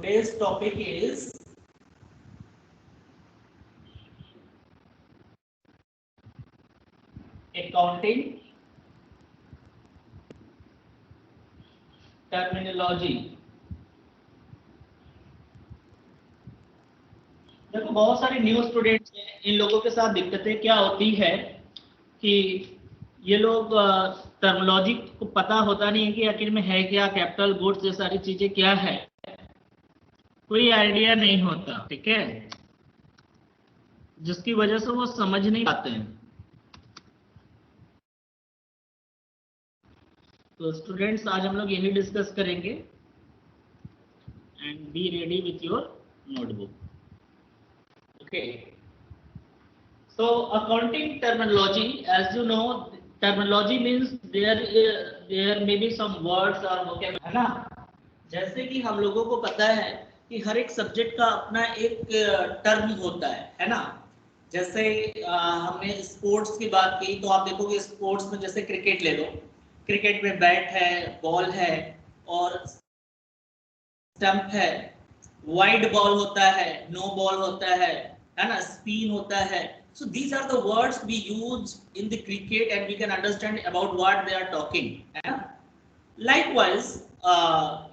today's topic is accounting terminology। देखो बहुत सारे न्यू स्टूडेंट्स हैं, इन लोगों के साथ दिक्कतें क्या होती है कि ये लोग टर्मिनोलॉजी को पता होता नहीं है कि आखिर में है क्या, कैपिटल गुड्स ये सारी चीजें क्या है, कोई आइडिया नहीं होता, ठीक है, जिसकी वजह से वो समझ नहीं पाते हैं। तो स्टूडेंट्स आज हम लोग यही डिस्कस करेंगे and be ready with your notebook. Okay, so accounting terminology, as you know, terminology means there may be some words or vocabulary, है ना। जैसे कि हम लोगों को पता है कि हर एक सब्जेक्ट का अपना एक टर्म होता है ना। जैसे हमने स्पोर्ट्स की बात की तो आप देखोगे स्पोर्ट्स में जैसे क्रिकेट ले लो, क्रिकेट में बैट है, बॉल है और स्टंप है, वाइड बॉल होता है, नो बॉल होता है ना, स्पिन होता है। So these are the words we use in the cricket and we can understand about what they are talking. Likewise,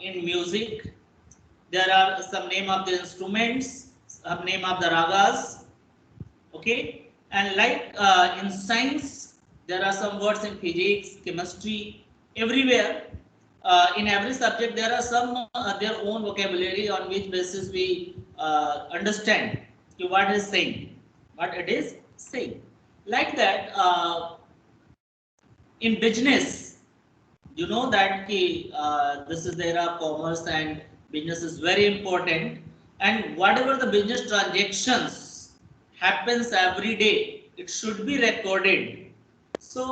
in music, there are some name of the instruments, some name of the ragas, okay? And like in science, there are some words in physics, chemistry, everywhere. In every subject, there are some their own vocabulary on which basis we understand what is saying. What it is saying. Like that, in business, you know that this is the era of commerce and business is very important, and whatever the business transactions happens every day, it should be recorded. So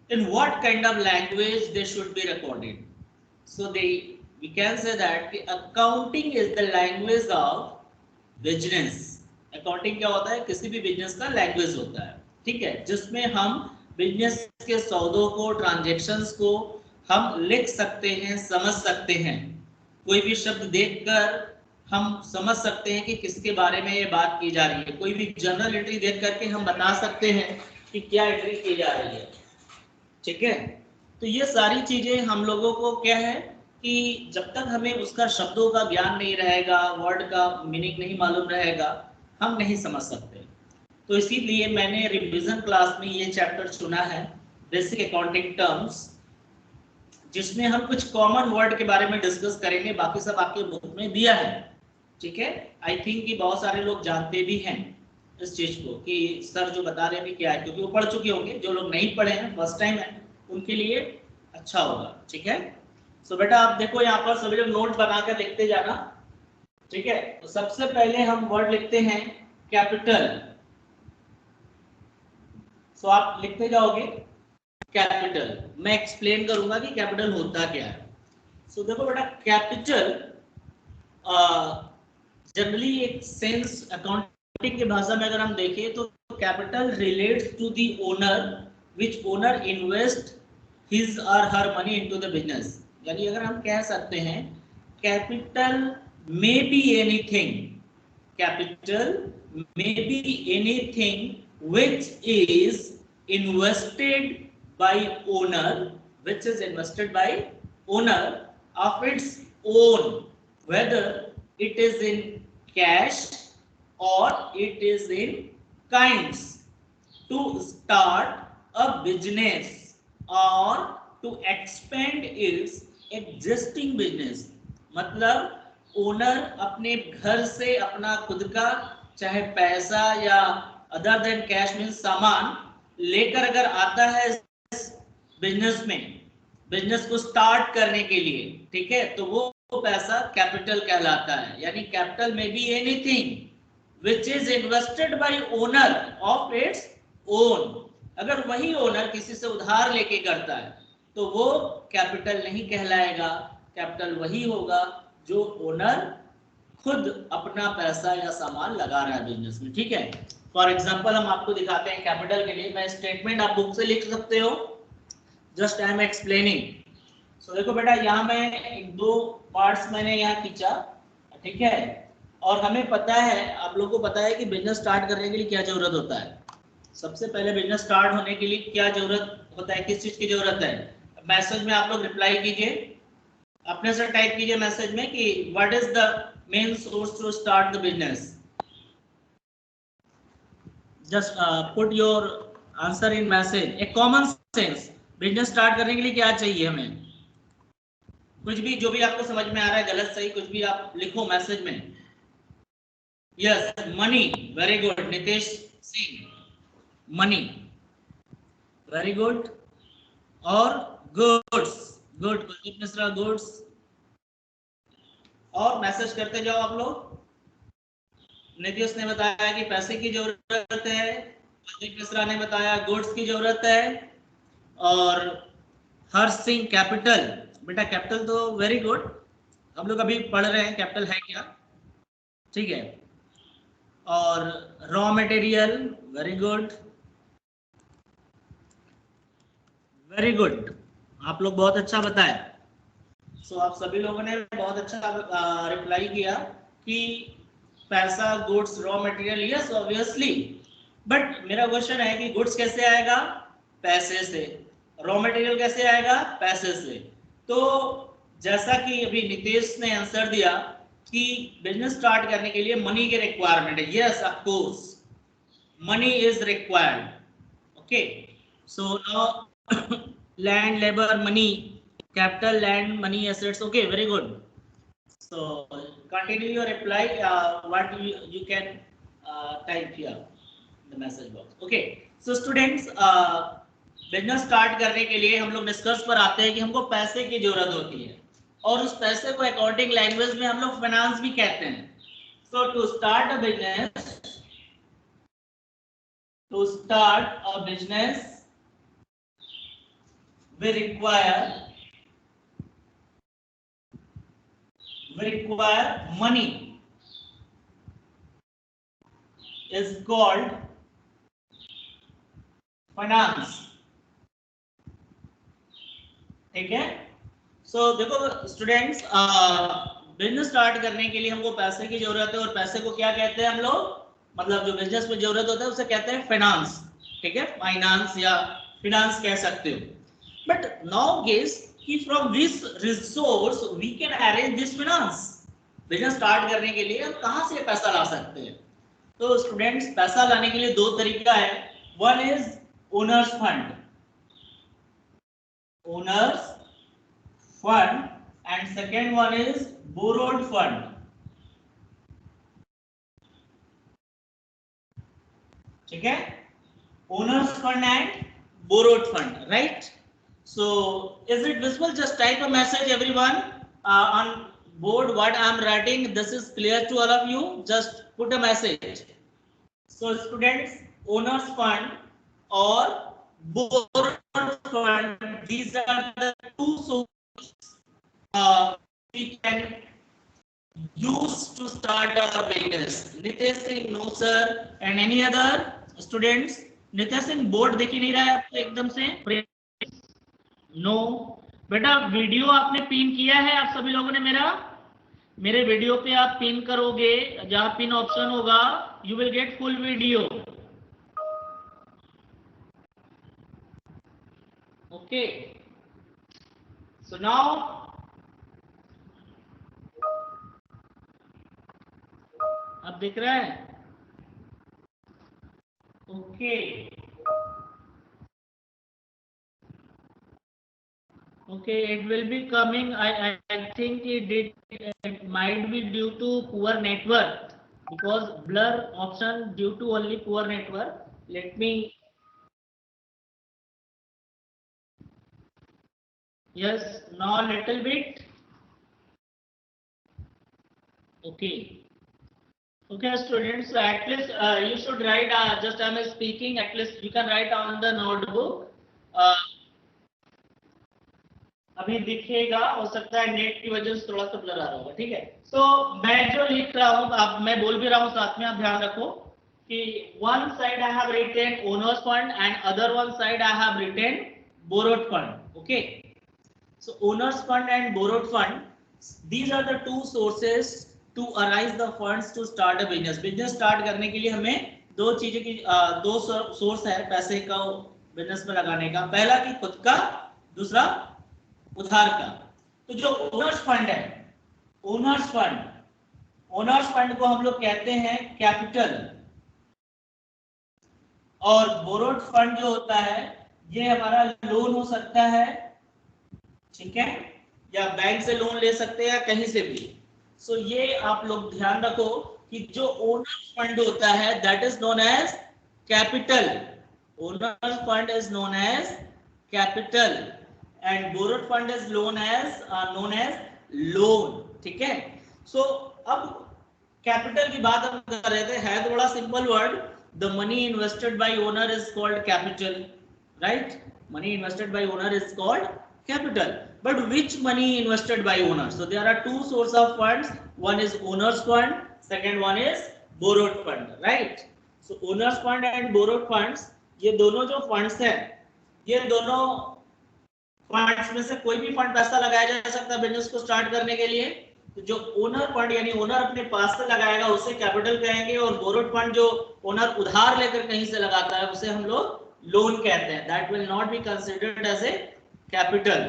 in what kind of language they should be recorded? So we can say that accounting is the language of business. Accounting क्या होता है? किसी भी business का language होता है, ठीक है, जिसमें हम बिजनेस के सौदों को, ट्रांजैक्शंस को हम लिख सकते हैं, समझ सकते हैं। कोई भी शब्द देखकर हम समझ सकते हैं कि किसके बारे में ये बात की जा रही है। कोई भी जर्नल एंट्री देख करके हम बता सकते हैं कि क्या एंट्री की जा रही है, ठीक है। तो ये सारी चीजें हम लोगों को क्या है कि जब तक हमें उसका शब्दों का ज्ञान नहीं रहेगा, वर्ड का मीनिंग नहीं मालूम रहेगा, हम नहीं समझ सकते। तो इसीलिए मैंने रिवीजन क्लास में ये चैप्टर चुना है, बेसिक अकाउंटिंग टर्म्स, जिसमें हम कुछ कॉमन वर्ड के बारे में डिस्कस करेंगे। बाकी सब आपके बुक में दिया है, ठीक है। आई थिंक कि बहुत सारे लोग जानते भी हैं इस चीज को कि सर जो बता रहे हैं क्या है, क्योंकि वो पढ़ चुके होंगे। जो लोग नहीं पढ़े हैं, फर्स्ट टाइम है, उनके लिए अच्छा होगा, ठीक है। सो बेटा आप देखो यहाँ पर सभी लोग नोट बनाकर लिखते जाना, ठीक है। तो सबसे पहले हम वर्ड लिखते हैं कैपिटल। सो आप लिखते जाओगे कैपिटल, मैं एक्सप्लेन करूंगा कि कैपिटल होता क्या है। सो देखो बेटा, कैपिटल जनरली एक सेंस अकाउंटिंग की भाषा में अगर हम देखें तो capital relates to the owner, which owner invest his और her money into the business. यानी अगर हम कह सकते हैं capital may be anything, capital may be anything which is invested by owner, which is invested by owner of its own, whether it is in cash or it is in kinds, to start a business or to expand its existing business। मतलब owner अपने घर से अपना खुद का चाहे पैसा या अदर देन कैश में सामान लेकर अगर आता है बिजनेस में, बिजनेस को स्टार्ट करने के लिए, ठीक है, तो वो पैसा कैपिटल कहलाता है। यानी कैपिटल में be anything which is invested bye owner of its own. अगर वही ओनर किसी से उधार लेके करता है तो वो कैपिटल नहीं कहलाएगा। कैपिटल वही होगा जो ओनर खुद अपना पैसा या सामान लगा रहा है बिजनेस में, ठीक है। फॉर एग्जांपल हम आपको दिखाते हैं कैपिटल के लिए। मैं स्टेटमेंट आप बुक से लिख सकते हो, जस्ट आई एम एक्सप्लेनिंग। सो देखो बेटा, यहाँ मैं एक दो पार्ट्स मैंने यहाँ खींचा ठीक है। और हमें पता है, आप लोगों को पता है कि बिजनेस स्टार्ट करने के लिए क्या जरूरत होता है। सबसे पहले बिजनेस स्टार्ट होने के लिए क्या जरूरत होता है, किस चीज की जरूरत है? मैसेज में आप लोग रिप्लाई कीजिए, अपने से टाइप कीजिए मैसेज में कि what is the main source to start the business. Just put your answer in message. A common sense, business start करने के लिए क्या चाहिए हमें? कुछ भी, जो भी आपको समझ में आ रहा है, गलत सही कुछ भी आप लिखो मैसेज में। Yes, money, very good Nitesh Singh, money, very good. और goods, good Kuldeep Mishra, goods. और मैसेज करते जाओ आप लोग। नितेश ने बताया कि पैसे की जरूरत है, कुलदीप मिश्रा ने बताया गुड्स की जरूरत है, और हर्ष सिंह कैपिटल, बेटा कैपिटल तो वेरी गुड, हम लोग अभी पढ़ रहे हैं कैपिटल है क्या, ठीक है। और raw material, very good, very good, आप लोग बहुत अच्छा बताए। सो आप सभी लोगों ने बहुत अच्छा रिप्लाई किया कि पैसा, goods, raw material, yes obviously. But मेरा क्वेश्चन है कि गुड्स कैसे आएगा? पैसे से। रॉ मटेरियल कैसे आएगा? पैसे से। तो जैसा कि अभी नितेश ने आंसर दिया कि बिजनेस स्टार्ट करने के लिए मनी की रिक्वायरमेंट है, yes of course money is required, okay. So now land, labour, money, capital, land, money, assets, okay, very good. So continue your reply, what you can type here in the message box, okay. So students, business start करने के लिए हम लोग निष्कर्ष पर आते हैं कि हमको पैसे की जरूरत होती है, और उस पैसे को अकाउंटिंग लैंग्वेज में हम लोग फाइनेंस भी कहते हैं। So to start a business, to start a business we require money, is called finance, ठीक है। सो देखो स्टूडेंट्स, बिजनेस स्टार्ट करने के लिए हमको पैसे की जरूरत है, और पैसे को क्या कहते हैं हम लोग, मतलब जो बिजनेस में जरूरत होता है उसे कहते हैं फाइनेंस, ठीक है, फाइनेंस या फिनांस कह सकते हो। बट नाउ गेस कि from this resource we can arrange this finance. Business start करने के लिए हम कहां से पैसा ला सकते हैं? तो स्टूडेंट्स, पैसा लाने के लिए दो तरीका है। One is owner's fund, owners fund, and second one is borrowed fund, ठीक है, owners fund and borrowed fund, right. So is it visible? Just type a message everyone on board what I am writing. This is clear to all of you. Just put a message. So students, owners fund or borrowed fund, these are the two sources we can use to start our business. Nitesh Singh, no sir. And any other students? Nitesh Singh, board देख ही नहीं रहा है आपको एकदम से? No बेटा, video आपने pin किया है आप सभी लोगों ने मेरे वीडियो पे आप पिन करोगे, जहां पिन ऑप्शन होगा you will get full video, okay. So now अब दिख रहा है, okay. Okay, it will be coming. I think it might be due to poor network, because blur option due to only poor network. Let me. Yes, now a little bit. Okay. Okay, students. So at least you should write. Just I am speaking. At least you can write on the notebook. अभी दिखेगा, हो सकता है net की वजह से थोड़ा सा ब्लर आ रहा होगा, ठीक है। तो मैं जो लिख रहा हूँ, आप मैं बोल भी रहा हूँ साथ में, आप ध्यान रखो कि one side I have written owners fund and other one side I have written borrowed fund, okay. So owners fund and borrowed fund, these are the two sources to arise the funds to start a business. Business start करने के लिए हमें दो चीजें की दो source है पैसे का बिजनेस में लगाने का। पहला कि खुद का, दूसरा उधार का। तो जो ओनर्स फंड है, ओनर्स फंड को हम लोग कहते हैं कैपिटल, और बोरोड फंड जो होता है ये हमारा लोन हो सकता है, ठीक है, या बैंक से लोन ले सकते हैं या कहीं से भी। सो ये आप लोग ध्यान रखो कि जो ओनर्स फंड होता है that is known as capital. Owner fund is known as capital and borrowed fund is known as loan, ठीक है। सो अब कैपिटल की बात हम कर रहे थे, है थोड़ा simple word. The money invested bye owner is called capital, right? Money invested bye owner is called capital. But which money invested by owners? So there are two sources of funds. One is owners fund, second one is borrowed fund, right? So owners fund and borrowed funds, ये दोनों जो funds हैं, ये दोनों funds में से कोई भी fund पैसा लगाया जा सकता है बिजनेस को स्टार्ट करने के लिए। तो जो ओनर फंड यानी ओनर अपने पास से लगाएगा उसे कैपिटल कहेंगे, और बोरोड फंड जो ओनर उधार लेकर कहीं से लगाता है उसे हम लोग लोन कहते हैं। That will not be considered as a capital.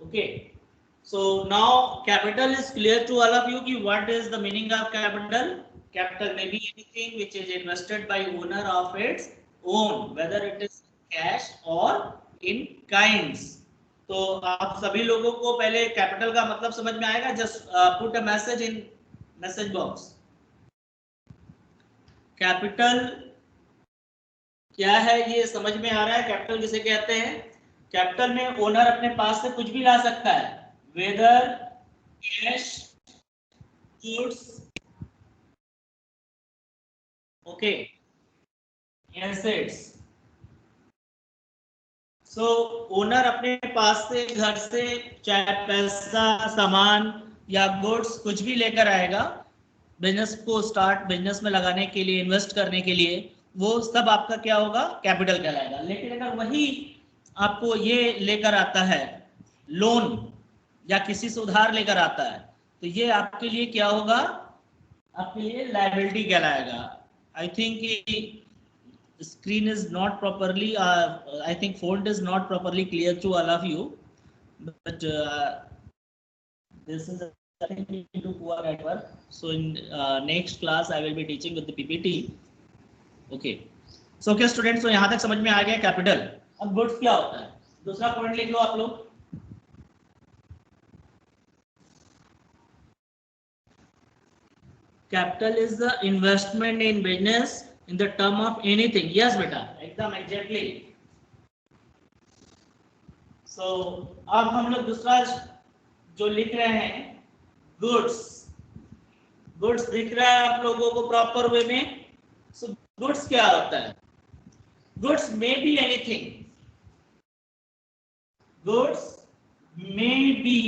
Okay, so now capital is clear to all of you ki what is the meaning of capital. Capital may be anything which is invested by owner of its own, whether it is cash or in kinds. तो आप सभी लोगों को पहले capital का मतलब समझ में आएगा? Just put a message in message box. Capital क्या है ये समझ में आ रहा है? कैपिटल किसे कहते हैं? कैपिटल में ओनर अपने पास से कुछ भी ला सकता है, whether cash, goods, okay, assets. So owner अपने पास से घर से चाहे पैसा, सामान या गुड्स कुछ भी लेकर आएगा बिजनेस को स्टार्ट, बिजनेस में लगाने के लिए, इन्वेस्ट करने के लिए, वो सब आपका क्या होगा? कैपिटल कहलाएगा। लेकिन अगर वही आपको ये लेकर आता है लोन या किसी से उधार लेकर आता है तो ये आपके लिए क्या होगा? आपके लिए लायबिलिटी कहलाएगा। I think screen is not properly I think font is not properly clear to all of you, but this is I think due to poor network. So in next class I will be teaching with the PPT. Okay, so okay students, so यहाँ तक समझ में आ गया capital. अब goods क्या होता है? दूसरा पॉइंट लिख लो आप लोग। Capital is the investment in business in the term of anything. Yes beta, एकदम exactly. So अब हम लोग दूसरा जो लिख रहे हैं गुड्स। गुड्स दिख रहा है आप लोगों को प्रॉपर वे में? So गुड्स क्या होता है? Goods may be anything. Goods may be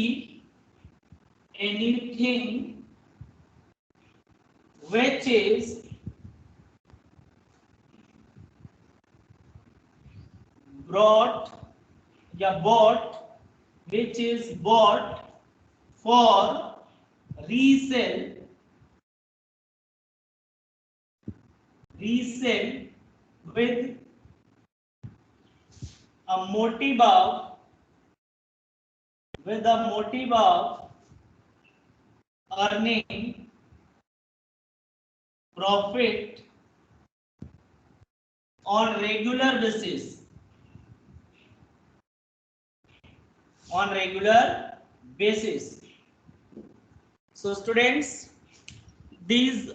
anything which is brought या bought, which is bought for resale with a motive of earning profit on regular basis. So students, these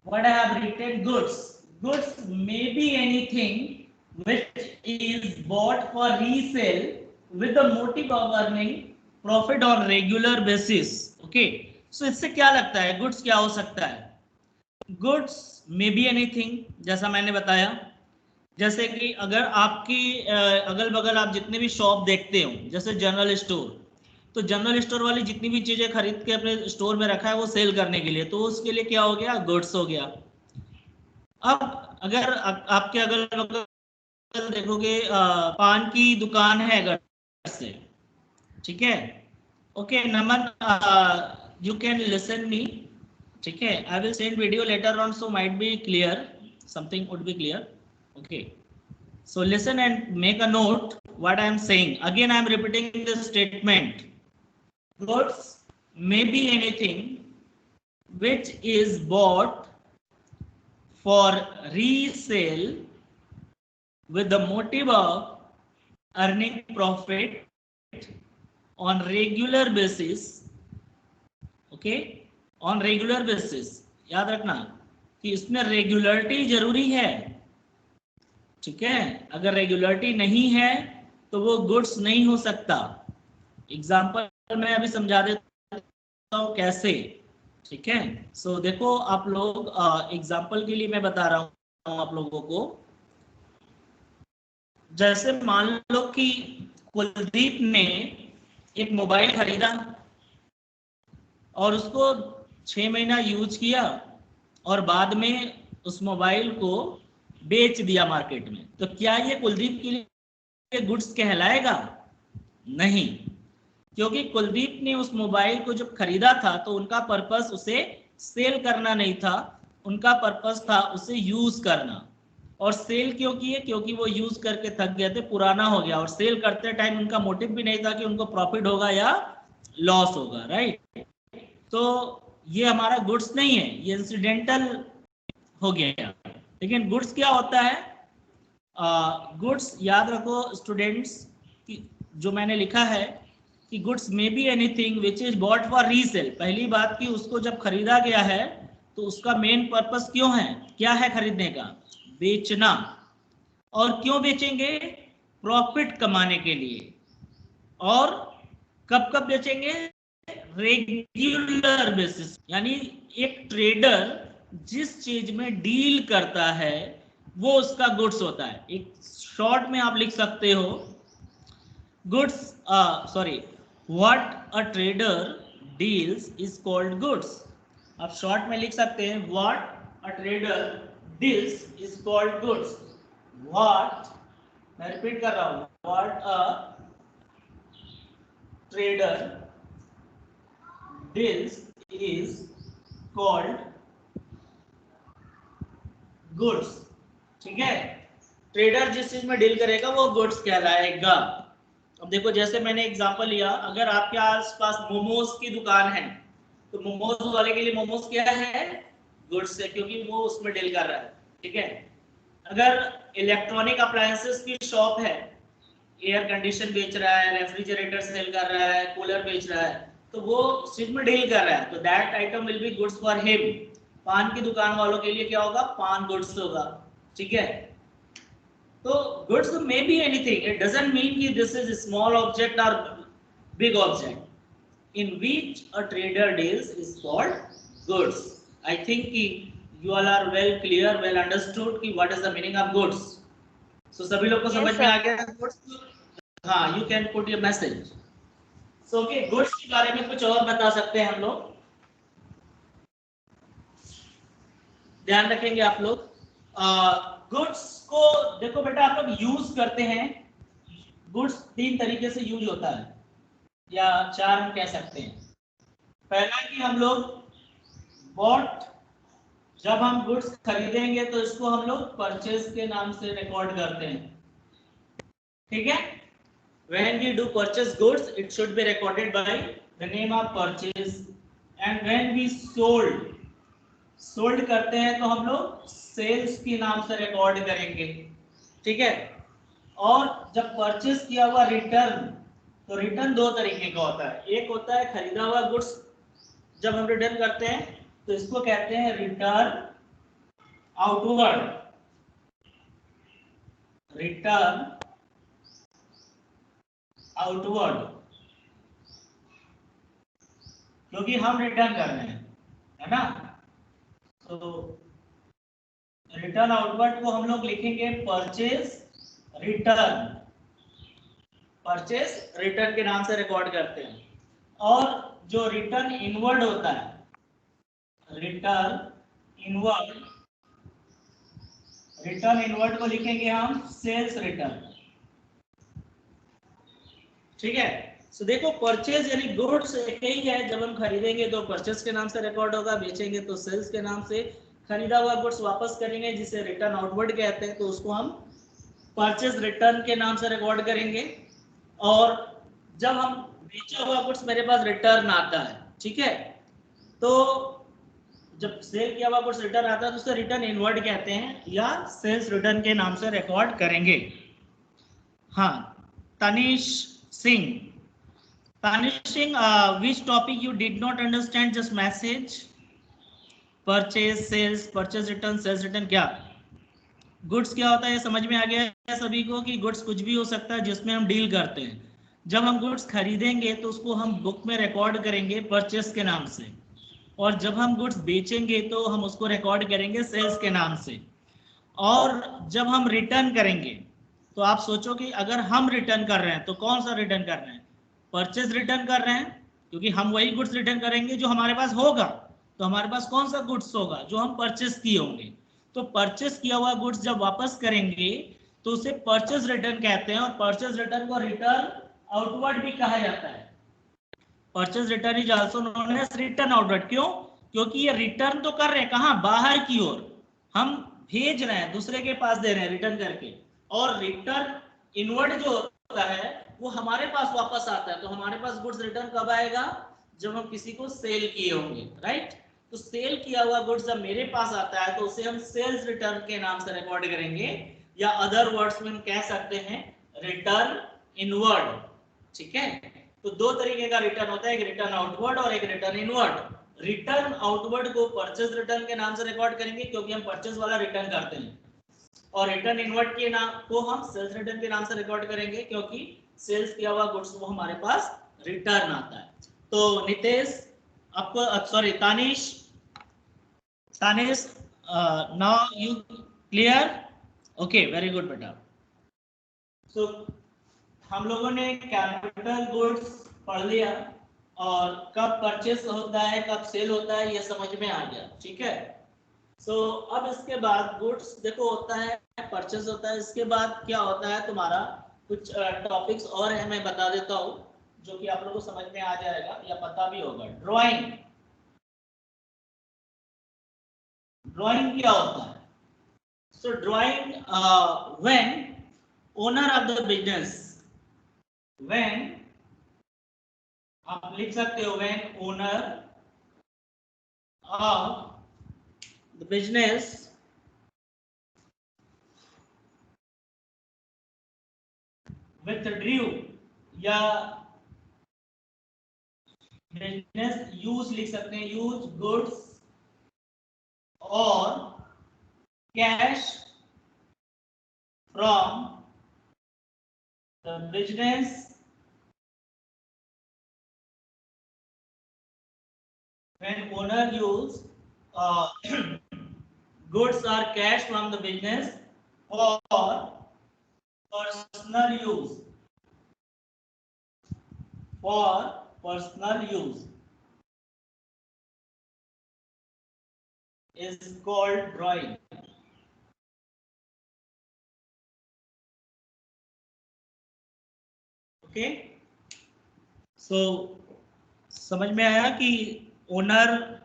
what I have written, goods may be anything which is bought for resale with the motive of earning profit on regular basis. Okay, so इससे क्या लगता है goods क्या हो सकता है? Goods may be anything, जैसा मैंने बताया। जैसे कि अगर आपकी अगल बगल आप जितने भी शॉप देखते हो, जैसे जनरल स्टोर, तो जनरल स्टोर वाली जितनी भी चीजें खरीद के अपने स्टोर में रखा है वो सेल करने के लिए, तो उसके लिए क्या हो गया? गुड्स हो गया। अब अगर आपके अगल बगल देखोगे पान की दुकान है घर से, ठीक है, okay, Naman you can listen me. ठीक है, I will send video later on, so might be clear, something would be clear. Okay, so listen and make a note what I am saying. Again I am repeating the statement. Goods may be anything which is bought for resale with the motive of earning profit on regular basis. Okay, on regular basis. याद रखना कि इसमें regularity जरूरी है. ठीक है, अगर regularity नहीं है तो वो गुड्स नहीं हो सकता. एग्जांपल मैं अभी समझा देता हूँ कैसे. ठीक है, सो देखो आप लोग, एग्जांपल के लिए मैं बता रहा हूँ आप लोगों को. जैसे मान लो कि कुलदीप ने एक मोबाइल खरीदा और उसको 6 महीना यूज किया और बाद में उस मोबाइल को बेच दिया मार्केट में. तो क्या ये कुलदीप के लिए गुड्स कहलाएगा? नहीं, क्योंकि कुलदीप ने उस मोबाइल को जब खरीदा था तो उनका पर्पस उसे सेल करना नहीं था, उनका पर्पस था उसे यूज करना. और सेल क्यों किए? क्योंकि वो यूज करके थक गए थे, पुराना हो गया. और सेल करते टाइम उनका मोटिव भी नहीं था कि उनको प्रॉफिट होगा या लॉस होगा. राइट, तो ये हमारा गुड्स नहीं है, ये इंसिडेंटल हो गया. लेकिन गुड्स क्या होता है? गुड्स याद रखो स्टूडेंट्स कि जो मैंने लिखा है कि goods may be anything which is bought for resale. पहली बात कि उसको जब खरीदा गया है तो उसका मेन पर्पस क्यों है, क्या है खरीदने का? बेचना. और क्यों बेचेंगे? प्रॉफिट कमाने के लिए. और कब कब बेचेंगे? Regular basis. यानी एक ट्रेडर जिस चीज में डील करता है वो उसका गुड्स होता है. एक शॉर्ट में आप लिख सकते हो goods, sorry, what a trader deals is called goods. आप शॉर्ट में लिख सकते हैं what a trader deals is called goods. What, मैं रिपीट कर रहा हूं, what a trader deals is called goods. ठीक है, ट्रेडर जिस चीज में डील करेगा वो गुड्स कहलाएगा. अब देखो जैसे मैंने एग्जांपल लिया, अगर आपके आसपास मोमोज की दुकान है तो मोमोज वाले के लिए मोमोज क्या है? गुड्स है, क्योंकि वो उसमें डील कर रहा है. ठीक है, अगर इलेक्ट्रॉनिक अप्लायंसेस की शॉप है, एयर कंडीशन बेच रहा है, रेफ्रिजरेटर सेल कर रहा है, कूलर बेच रहा है, तो वो चीज में डील कर रहा है, तो that item will be goods for him. पान की दुकान वालों के लिए क्या होगा? पान गुड्स होगा. ठीक है, तो goods may be anything. It doesn't mean कि दिस इज स्मॉल ऑब्जेक्ट और big object. In which a trader deals is called goods. I think कि you all are well clear, well understood कि what is the meaning of goods. So सभी लोग को समझ में आ गया गुड्स? हाँ, you can put your message. So okay, goods के बारे में कुछ और बता सकते हैं हम लोग, ध्यान रखेंगे आप लोग. गुड्स को देखो बेटा, आप लोग यूज करते हैं. गुड्स 3 तरीके से यूज होता है, या 4 हम कह सकते हैं. पहला कि हम लोग बॉट, जब हम गुड्स खरीदेंगे तो इसको हम लोग परचेज के नाम से रिकॉर्ड करते हैं. ठीक है, when we do purchase goods it should be recorded by the name of purchase. and when we sold करते हैं तो हम लोग सेल्स के नाम से रिकॉर्ड करेंगे. ठीक है, और जब परचेस किया हुआ रिटर्न, तो रिटर्न 2 तरीके का होता है. एक होता है खरीदा हुआ गुड्स जब हम रिटर्न करते हैं तो इसको कहते हैं रिटर्न आउटवर्ड. रिटर्न आउटवर्ड, क्योंकि हम रिटर्न कर रहे हैं, है ना. तो रिटर्न आउटवर्ड को हम लोग लिखेंगे परचेज रिटर्न. परचेज रिटर्न के नाम से रिकॉर्ड करते हैं. और जो रिटर्न इनवर्ड होता है, रिटर्न इनवर्ड को लिखेंगे हम सेल्स रिटर्न. ठीक है, सो देखो परचेज यानी गुड्स एक ही है, जब हम खरीदेंगे तो परचेज के नाम से रिकॉर्ड होगा, बेचेंगे तो सेल्स के नाम से। खरीदा हुआ गुड्स वापस करेंगे जिसे रिटर्न आउटवर्ड कहते हैं, तो उसको हम परचेज रिटर्न के नाम से रिकॉर्ड करेंगे। और जब हम बेचा हुआ गुड्स मेरे पास रिटर्न आता है, ठीक है, तो जब सेल किया हुआ गुड्स रिटर्न आता है तो उसे रिटर्न इनवर्ड कहते हैं या सेल्स रिटर्न के नाम से रिकॉर्ड करेंगे। हाँ, Tanish Singh, which topic you did not understand? Just message. Purchase, sales, purchase return, sales return, क्या गुड्स क्या होता है ये समझ में आ गया है सभी को कि गुड्स कुछ भी हो सकता है जिसमें हम डील करते हैं। जब हम गुड्स खरीदेंगे तो उसको हम बुक में रिकॉर्ड करेंगे परचेस के नाम से, और जब हम गुड्स बेचेंगे तो हम उसको रिकॉर्ड करेंगे सेल्स के नाम से। और जब हम रिटर्न करेंगे तो आप सोचो कि अगर हम रिटर्न कर रहे हैं तो कौन सा रिटर्न कर रहे हैं? परचेज रिटर्न कर रहे हैं, क्योंकि हम वही गुड्स रिटर्न करेंगे जो हमारे पास होगा। तो हमारे पास कौन सा गुड्स होगा? जो हम परचेज किए होंगे। तो परचेज किया हुआ गुड्स जब वापस करेंगे तो उसे परचेज रिटर्न कहते हैं, और परचेज रिटर्न को रिटर्न आउटवर्ड भी कहा जाता है। Purchase return is also known as return outward. क्यों? क्योंकि ये रिटर्न तो कर रहे हैं कहां? बाहर की ओर। हम भेज रहे हैं, दूसरे के पास दे रहे हैं रिटर्न करके। और रिटर्न इनवर्ड जो होता है वो हमारे पास वापस आता है। तो हमारे पास गुड्स रिटर्न कब आएगा? जब हम किसी को सेल किए होंगे, राइट। तो सेल किया हुआ गुड्स जब मेरे पास आता है तो उसे हम सेल्स रिटर्न के नाम से रिकॉर्ड करेंगे, या अदर वर्ड्स में हम कह सकते हैं रिटर्न इनवर्ड, ठीक है। तो दो तरीके का रिटर्न होता है, एक रिटर्न आउटवर्ड और एक रिटर्न इनवर्ड। रिटर्न आउटवर्ड को परचेज रिटर्न के नाम से रिकॉर्ड करेंगे क्योंकि हम परचेज वाला रिटर्न करते हैं, और रिटर्न इनवर्ड के नाम को हम सेल्स रिटर्न के नाम से रिकॉर्ड करेंगे क्योंकि सेल्स किया हुआ गुड्स वो हमारे पास रिटर्न आता है। तो नितेश आपको, sorry Tanish, now you clear? Okay, very good बेटा। सो हम लोगों ने कैपिटल गुड्स पढ़ लिया, और कब परचेस होता है कब सेल होता है ये समझ में आ गया, ठीक है। सो अब इसके बाद गुड्स देखो होता है, परचेस होता है, इसके बाद क्या होता है तुम्हारा कुछ टॉपिक्स और है, मैं बता देता हूँ जो कि आप लोगों को समझ में आ जाएगा या पता भी होगा। ड्राइंग, ड्राइंग क्या होता है? सो drawing when owner of the business, when आप लिख सकते हो when owner of the business withdrew, या बिजनेस यूज लिख सकते हैं, यूज गुड्स और cash from the business when owner use goods or cash from the business for personal use, for personal use is called drawing. Okay, so समझ में आया कि owner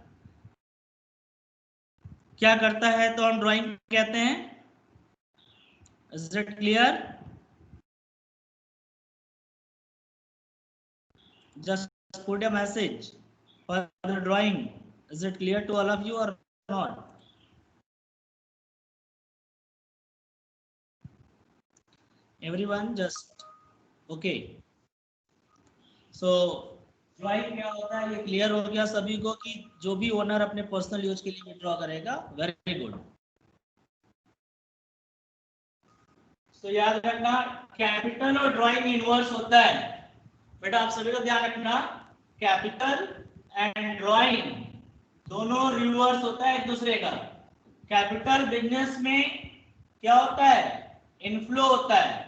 क्या करता है तो हम ड्राइंग कहते हैं। Is it clear? Just put a message for the drawing. Is it clear to all of you और not? Everyone just okay. So drawing क्या होता है ये क्लियर हो गया सभी को कि जो भी ओनर अपने पर्सनल यूज के लिए विड्रॉ करेगा। Very good. तो याद रखना कैपिटल और ड्राइंग इनवर्स होता है बेटा, आप सभी को ध्यान रखना। कैपिटल एंड ड्राइंग दोनों रिवर्स होता है एक दूसरे का। कैपिटल बिजनेस में क्या होता है? इनफ्लो होता है,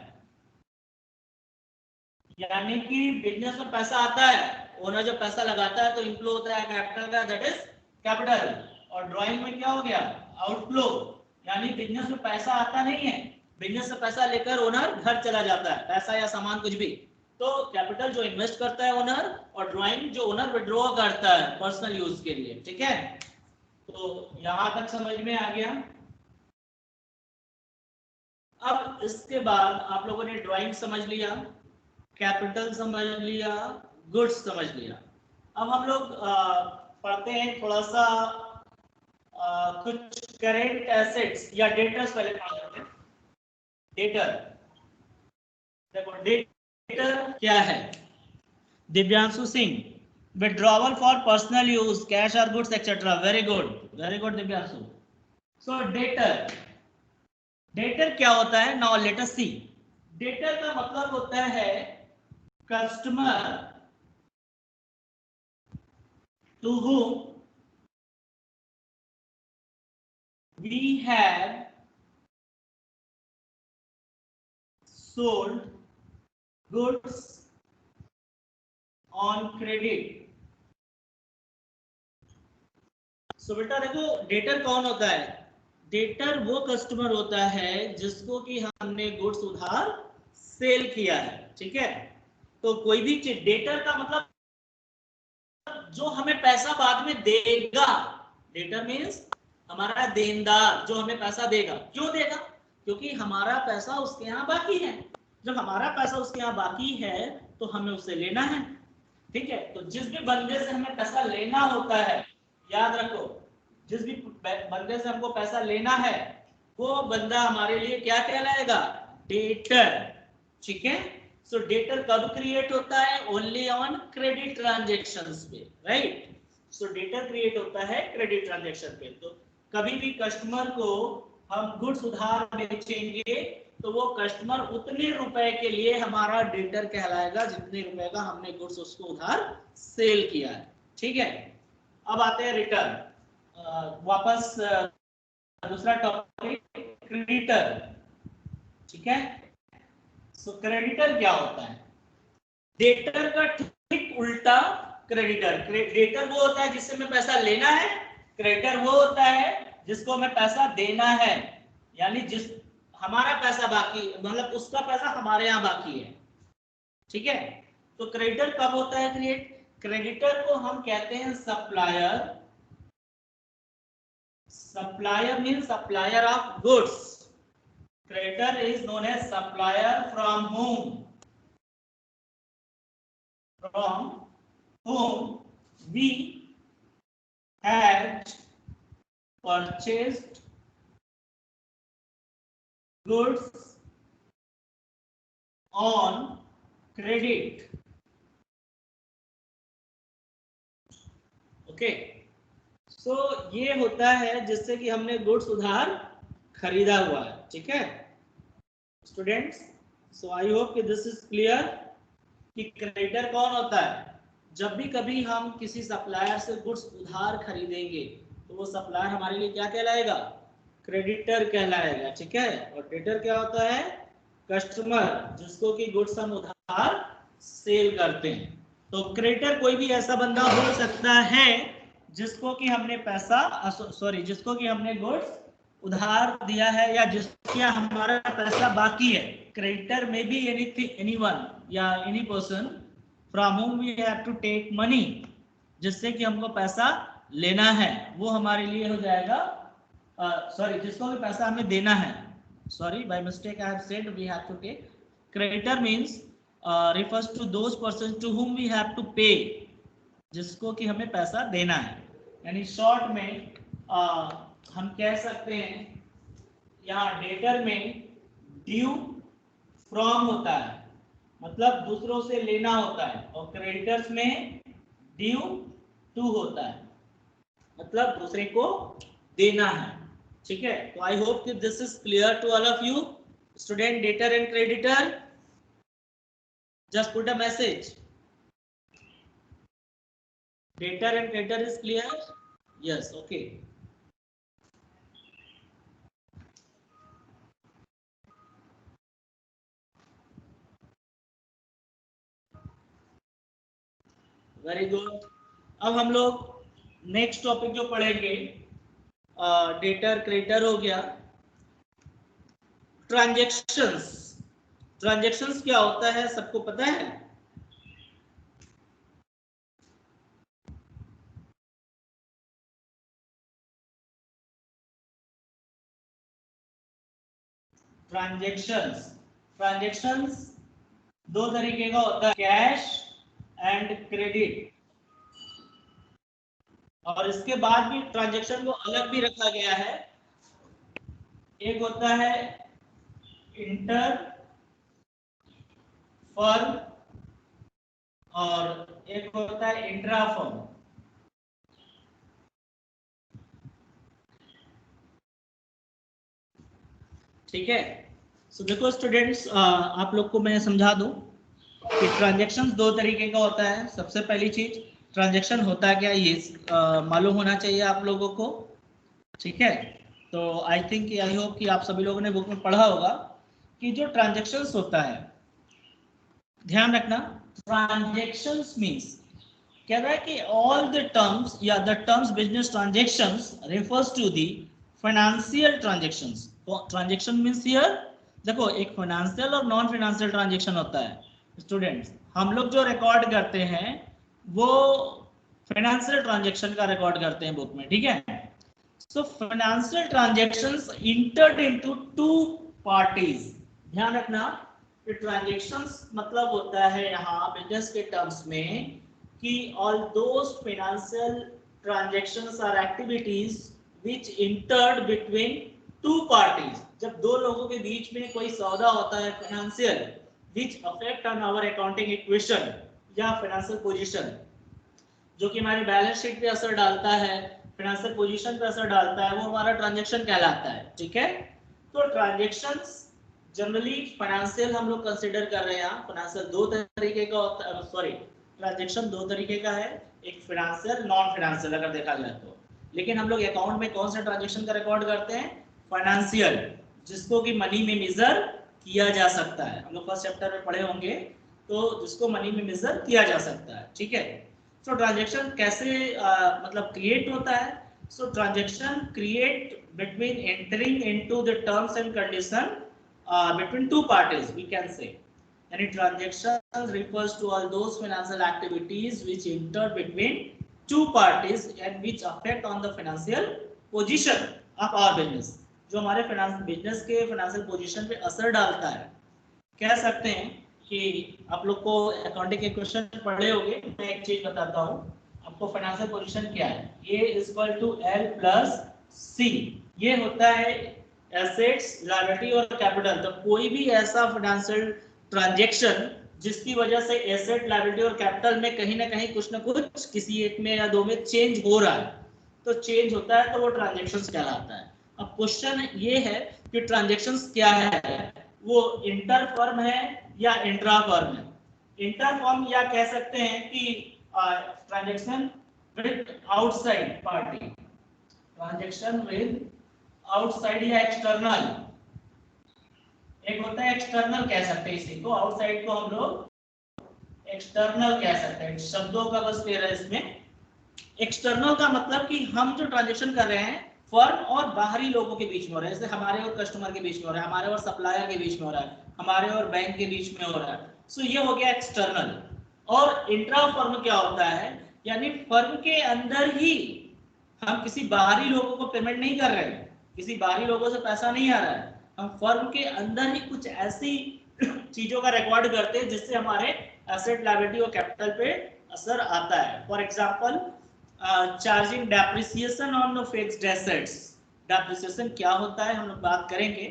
यानी कि बिजनेस में पैसा आता है, ओनर जब पैसा लगाता है तो इनफ्लो होता है कैपिटल का, दैट इज कैपिटल। और ड्राइंग में क्या हो गया? आउटफ्लो, यानी बिजनेस में पैसा आता नहीं है, बिजनेस से पैसा लेकर ओनर घर चला जाता है, पैसा या सामान कुछ भी, तो कैपिटल जो इन्वेस्ट करता है ओनर, और ड्राइंग जो ओनर विड्रॉ करता है पर्सनल यूज के लिए। ठीक है, तो यहां तक समझ में आ गया। अब इसके बाद आप लोगों ने ड्राइंग समझ लिया, कैपिटल समझ लिया, गुड्स समझ लिया। अब हम लोग पढ़ते हैं थोड़ा सा कुछ करेंट एसेट्स या डेटर्स पहले पढ़ लेते हैं। डेटर, देखो डेटर क्या है? Divyanshu Singh, withdrawal for personal use, cash और goods etcetera. Very good Divyanshu. So debtor, debtor क्या होता है? Now let us see. Debtor का मतलब होता है customer to whom we have sold goods on credit। So बेटा देखो, डेटर कौन होता है? डेटर वो कस्टमर होता है जिसको कि हमने गुड्स उधार सेल किया है। ठीक है, तो कोई भी चीज, डेटर का मतलब जो हमें पैसा बाद में देगा। डेटर मीन्स हमारा देनदार जो हमें पैसा देगा। क्यों देगा? क्योंकि हमारा पैसा उसके यहाँ बाकी है। जब हमारा पैसा उसके यहाँ बाकी है तो हमें उससे लेना है। ठीक है, तो जिस भी बंदे से हमें पैसा लेना होता है, याद रखो, जिस भी बंदे से हमको पैसा लेना है वो बंदा हमारे लिए क्या कहलाएगा? डेटर। ठीक है, सो डेटर कब क्रिएट होता है? ओनली ऑन क्रेडिट ट्रांजेक्शन्स पे, राइट। सो डेटर क्रिएट होता है क्रेडिट ट्रांजेक्शन पे। तो कभी भी कस्टमर को हम गुड्स उधार बेचेंगे तो वो कस्टमर उतने रुपए के लिए हमारा डेटर कहलाएगा जितने रुपए का हमने गुड्स उसको उधार सेल किया है। ठीक है, अब आते हैं रिटर्न। वापस दूसरा टॉपिक, क्रेडिटर। ठीक है, सो क्रेडिटर क्या होता है? डेटर का ठीक उल्टा क्रेडिटर। डेटर वो होता है जिससे हमें पैसा लेना है, क्रेडिटर वो होता है जिसको हमें पैसा देना है, यानी जिस हमारा पैसा बाकी, मतलब उसका पैसा हमारे यहाँ बाकी है। ठीक है, तो क्रेडिटर कब होता है क्रिएट? क्रेडिटर को हम कहते हैं supplier. Supplier mean supplier of goods. Creditor is known as supplier from whom we had purchased goods on credit। Okay, so ये होता है जिससे कि हमने गुड्स उधार खरीदा हुआ है। ठीक है स्टूडेंट्स, सो आई होप कि दिस इज क्लियर कि क्रेडिटर कौन होता है। जब भी कभी हम किसी सप्लायर से गुड्स उधार खरीदेंगे तो वो सप्लायर हमारे लिए क्या कहलाएगा? क्रेडिटर कहलाएगा। ठीक है, और डेटर क्या होता है? कस्टमर जिसको कि गुड्स हम उधार सेल करते हैं। तो क्रेडिटर कोई भी ऐसा बंदा हो सकता है जिसको कि हमने पैसा जिसको कि हमने गुड्स उधार दिया है या जिसके हमारा पैसा बाकी है। क्रेडिटर में बी एनीवन या any person from whom we have to take money, जिससे कि हमको पैसा लेना है, वो हमारे लिए हो जाएगा जिसको भी पैसा हमें देना है। Sorry, by mistake I have said we have to take. Creditor means refers to those persons to whom we have to pay, जिसको कि हमें पैसा देना है। यानी शॉर्ट में हम कह सकते हैं यहाँ डेटर में ड्यू फ्रॉम होता है, मतलब दूसरों से लेना होता है, और क्रेडिटर्स में ड्यू टू होता है, मतलब दूसरे को देना है। ठीक है, तो आई होप कि this is clear to all of you student. Debtor and creditor, just put a message. Debtor and creditor is clear? Yes, okay. Very good. अब हम लोग नेक्स्ट टॉपिक जो पढ़ेंगे, डेटर क्रेडिटर हो गया। ट्रांजैक्शंस, ट्रांजैक्शंस क्या होता है सबको पता है? ट्रांजेक्शंस दो तरीके का होता है, कैश एंड क्रेडिट। और इसके बाद भी ट्रांजेक्शन को अलग भी रखा गया है, एक होता है इंटर फर्म और एक होता है इंट्रा फर्म। ठीक है, सो देखो स्टूडेंट्स, आप लोग को मैं समझा दूं कि ट्रांजेक्शन दो तरीके का होता है। सबसे पहली चीज, ट्रांजेक्शन होता क्या ये मालूम होना चाहिए आप लोगों को। ठीक है, तो आई थिंक, आई होप कि आप सभी लोगों ने बुक में पढ़ा होगा कि जो ट्रांजेक्शन्स होता है, ध्यान रखना, ट्रांजेक्शन्स मीन्स कह रहा है कि ऑल द टर्म्स या the terms business transactions refers to the financial transactions. Transaction means here देखो, एक फाइनेंशियल और नॉन फाइनेंशियल ट्रांजेक्शन होता है। स्टूडेंट्स, हम लोग जो रिकॉर्ड करते हैं वो फाइनेंशियल ट्रांजेक्शन का रिकॉर्ड करते हैं बुक में। ठीक है, so financial transactions entered into two parties. ध्यान रखना, ट्रांजेक्शंस मतलब होता है यहाँ बिजनेस के टर्म्स में कि all those financial transactions are activities which entered between two parties। जब दो लोगों के बीच में कोई सौदा होता है financial, which affect on our accounting equation या फाइनेंशियल पोजीशन, जो कि हमारी बैलेंस शीट पे असर डालता है, फाइनेंशियल पोजीशन पे असर डालता है, वो हमारा ट्रांजेक्शन कहलाता है। ठीक है, तो ट्रांजेक्शंस जनरली फाइनेंशियल हम लोग कंसीडर कर रहे हैं। यहाँ फाइनेंशियल दो तरीके का होता है, सॉरी, ट्रांजेक्शन दो तरीके का है, एक फाइनेंशियल, नॉन फाइनेंशियल अगर देखा जाए तो। लेकिन हम लोग अकाउंट में कौन सा ट्रांजेक्शन का रिकॉर्ड करते हैं? फाइनेंशियल, जिसको कि मनी में मेजर किया जा सकता है। हम लोग फर्स्ट चैप्टर में पढ़े होंगे, तो जिसको मनी में मेजर किया जा सकता है। ठीक है, सो ट्रांजेक्शन कैसे मतलब क्रिएट होता है? So transaction create between entering into the terms and condition between two parties, we can say. Any transaction refers to all those financial activities which enter between two parties and which affect on the financial position of our business। जो हमारे business के financial position पे असर डालता है। कह सकते हैं कि आप लोग को अकाउंटिंग के क्वेश्चन पढ़े होंगे, मैं एक चीज बताता हूँ आपको। फाइनेंशियल पोजीशन क्या है? A equal to L plus C। ये होता है एसेट्स, लायबिलिटी और कैपिटल। तो कोई भी ऐसा फाइनेंशियल ट्रांजैक्शन जिसकी वजह से एसेट, लायबिलिटी और कैपिटल में कहीं ना कहीं कुछ ना कुछ, किसी एक में या दो में चेंज हो रहा है, तो चेंज होता है तो वो ट्रांजैक्शंस कहलाता है। अब क्वेश्चन ये है कि ट्रांजैक्शंस क्या है, वो इंटर फर्म है या इंट्रा फर्म है? इंटर फर्म या कह सकते हैं कि transaction with outside party, transaction with outside या एक्सटर्नल। एक होता है एक्सटर्नल, कह सकते हैं इसी को, आउटसाइड को हम लोग एक्सटर्नल कह सकते हैं। शब्दों का बस फेर है इसमें। एक्सटर्नल का मतलब कि हम जो ट्रांजैक्शन कर रहे हैं फर्म और बाहरी लोगों के बीच में हो रहा है, जैसे हमारे और कस्टमर के बीच में हो रहा है, हमारे और सप्लायर के बीच में हो रहा है, हमारे और बैंक के बीच में हो रहा है। सो ये हो गया एक्सटर्नल। और इंट्रा फर्म क्या होता है? यानी फर्म के अंदर ही हम किसी बाहरी लोगों को पेमेंट नहीं कर रहे हैं, किसी बाहरी लोगों से पैसा नहीं आ रहा है, हम फर्म के अंदर ही कुछ ऐसी चीजों का रिकॉर्ड करते हैं जिससे हमारे एसेट, लायबिलिटी और कैपिटल पे असर आता है। For example, charging depreciation on fixed assets. Depreciation क्या होता है हम लोग बात करेंगे,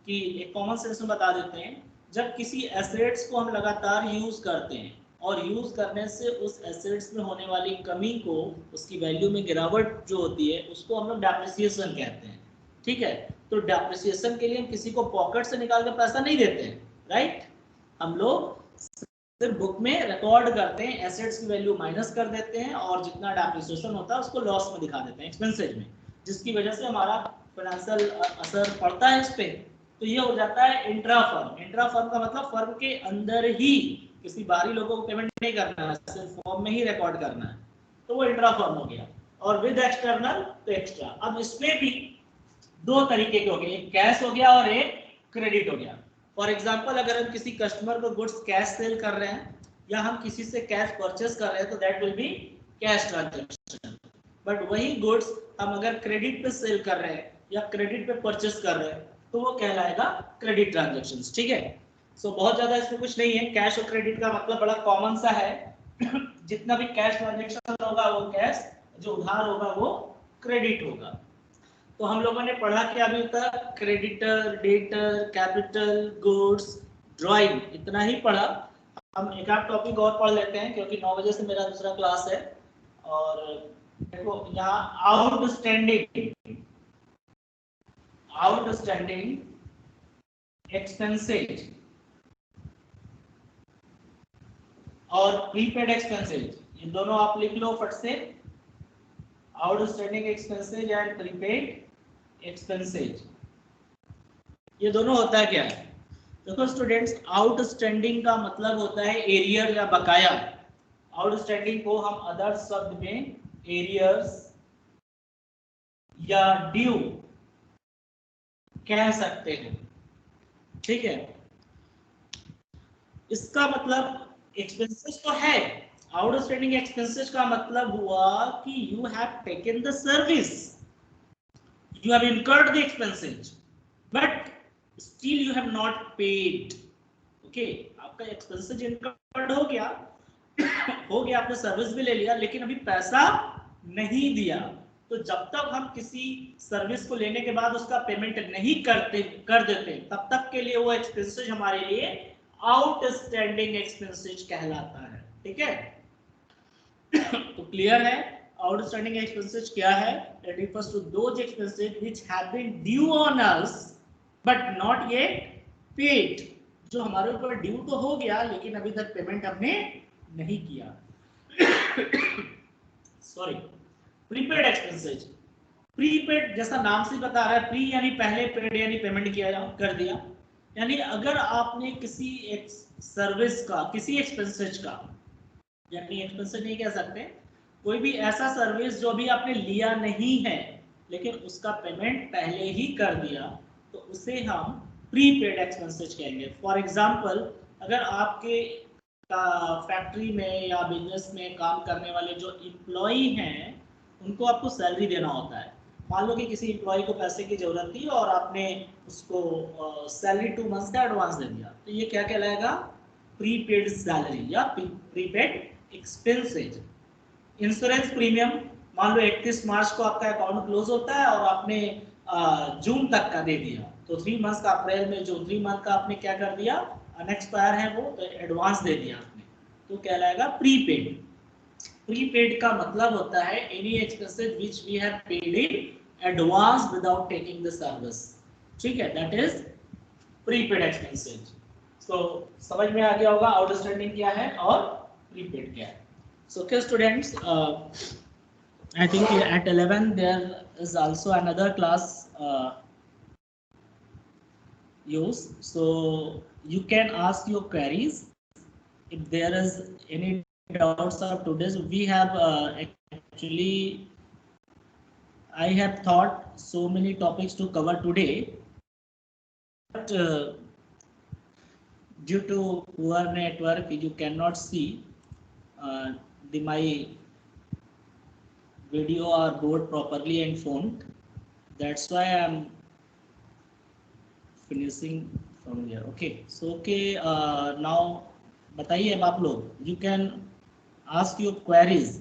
कि एक कॉमन सेंस में बता देते हैं। जब किसी एसेट्स को हम लगातार यूज करते हैं और यूज करने से उस एसेट्स में होने वाली कमी को, उसकी वैल्यू में गिरावट जो होती है, उसको हम लोग डेप्रिसिएशन कहते हैं। ठीक है, तो डेप्रिसिएशन के लिए हम किसी को पॉकेट से निकाल कर पैसा नहीं देते हैं, राइट? हम लोग सिर्फ बुक में रिकॉर्ड करते हैं, एसेट्स की वैल्यू माइनस कर देते हैं और जितना डेप्रिसिएशन होता है उसको लॉस में दिखा देते हैं, एक्सपेंसेज में, जिसकी वजह से हमारा फाइनेंशियल असर पड़ता है इस पे। तो ये हो जाता है इंट्रा फर्म। इंट्रा फर्म का मतलब फर्म के अंदर ही, किसी बाहरी लोगों को पेमेंट नहीं करना है, सिर्फ फर्म में ही रिकॉर्ड करना है, तो वो इंट्रा फर्म हो गया। और विद एक्सटर्नल तो एक्स्ट्रा। अब इसमें भी दो तरीके के हो गए, एक कैश हो गया और एक क्रेडिट हो गया। फॉर एग्जांपल, अगर हम किसी कस्टमर को गुड्स कैश सेल कर रहे हैं या हम किसी से कैश परचेस कर रहे हैं, तो that will be cash transaction. But वही गुड्स हम अगर क्रेडिट पे सेल कर रहे हैं या क्रेडिट पे परचेस कर रहे हैं, तो वो कहलाएगा क्रेडिट ट्रांजेक्शंस। ठीक है, सो बहुत ज्यादा इसमें कुछ नहीं है। कैश और क्रेडिट का मतलब बड़ा कॉमन सा है। जितना भी कैश ट्रांजेक्शन होगा वो कैश, जो उधार होगा वो क्रेडिट होगा। तो हम लोगों ने पढ़ा कि अभी तक creditor, debtor, capital, goods, drawing, इतना ही पढ़ा। हम एक आध टॉपिक और पढ़ लेते हैं क्योंकि 9 बजे से मेरा दूसरा क्लास है। और देखो यहाँ आउटस्टैंडिंग एक्सपेंसेज और प्रीपेड एक्सपेंसेज, इन दोनों आप लिख लो फट से। Outstanding expenses and prepaid expenses, ये दोनों होता क्या है? देखो स्टूडेंट्स, आउटस्टैंडिंग का मतलब होता है एरियर या बकाया। आउटस्टैंडिंग को हम अदर शब्द में एरियर्स या ड्यू कह सकते हैं। ठीक है, इसका मतलब एक्सपेंसेस तो है। आउटस्टैंडिंग एक्सपेंसेस का मतलब हुआ कि you have taken the service, you have incurred the expenses but still you have not paid. okay, आपका एक्सपेंसेस incurred हो गया आपने सर्विस भी ले लिया, लेकिन अभी पैसा नहीं दिया। तो जब तक हम किसी सर्विस को लेने के बाद उसका पेमेंट नहीं कर देते, तब तक के लिए वो एक्सपेंसेस हमारे लिए आउटस्टैंडिंग एक्सपेंसेस कहलाता है। ठीक है, तो क्लियर है आउटस्टैंडिंग एक्सपेंसेस क्या है? It refers to those expenses which have been due on us but not yet paid, जो हमारे ऊपर ड्यू तो हो गया लेकिन अभी तक पेमेंट हमने नहीं किया। Sorry, prepaid expenses. प्रीपेड जैसा नाम से बता रहा है, प्री यानी पहले, पेड यानी पेमेंट किया कर दिया। यानी अगर आपने किसी एक सर्विस का, किसी एक्सपेंसेस का, यानी एक्सपेंसेस नहीं कह सकते, कोई भी ऐसा सर्विस जो भी आपने लिया नहीं है लेकिन उसका पेमेंट पहले ही कर दिया, तो उसे हम प्रीपेड एक्सपेंसेस कहेंगे। फॉर एग्जांपल, अगर आपके फैक्ट्री में या बिजनेस में काम करने वाले जो एम्प्लॉई हैं, उनको आपको सैलरी देना होता है। मान लो कि किसी एम्प्लॉय को पैसे की जरूरत थी और आपने उसको सैलरी 2 मंथ्स का एडवांस दे दिया, तो ये क्या कहलाएगा? प्रीपेड सैलरी या प्रीपेड एक्सपेंसेज। इंश्योरेंस प्रीमियम, मान लो 31 मार्च को आपका अकाउंट क्लोज होता है और आपने जून तक का दे दिया, तो 3 मंथ्स का, अप्रैल में जो 3 मंथ का आपने क्या कर दिया, अनएक्सपायर है वो, तो एडवांस दे दिया आपने, तो कहलाएगा प्रीपेड। प्रीपेड का मतलब होता है any expenses which we have paid in advance without taking the service. ठीक है, दैट इज प्रीपेड एक्सपेंसेस। तो समझ में आ गया होगा आउटस्टैंडिंग क्या है और प्रीपेड क्या है। So okay students, I think at 11 there is also another class used, so you can ask your queries if there is any doubts of today's. We have actually, I have thought so many topics to cover today, but due to poor network you cannot see my video or board properly and font. That's why I'm finishing from here. Okay, so okay, now बताइए अब आप लोग, you can ask your queries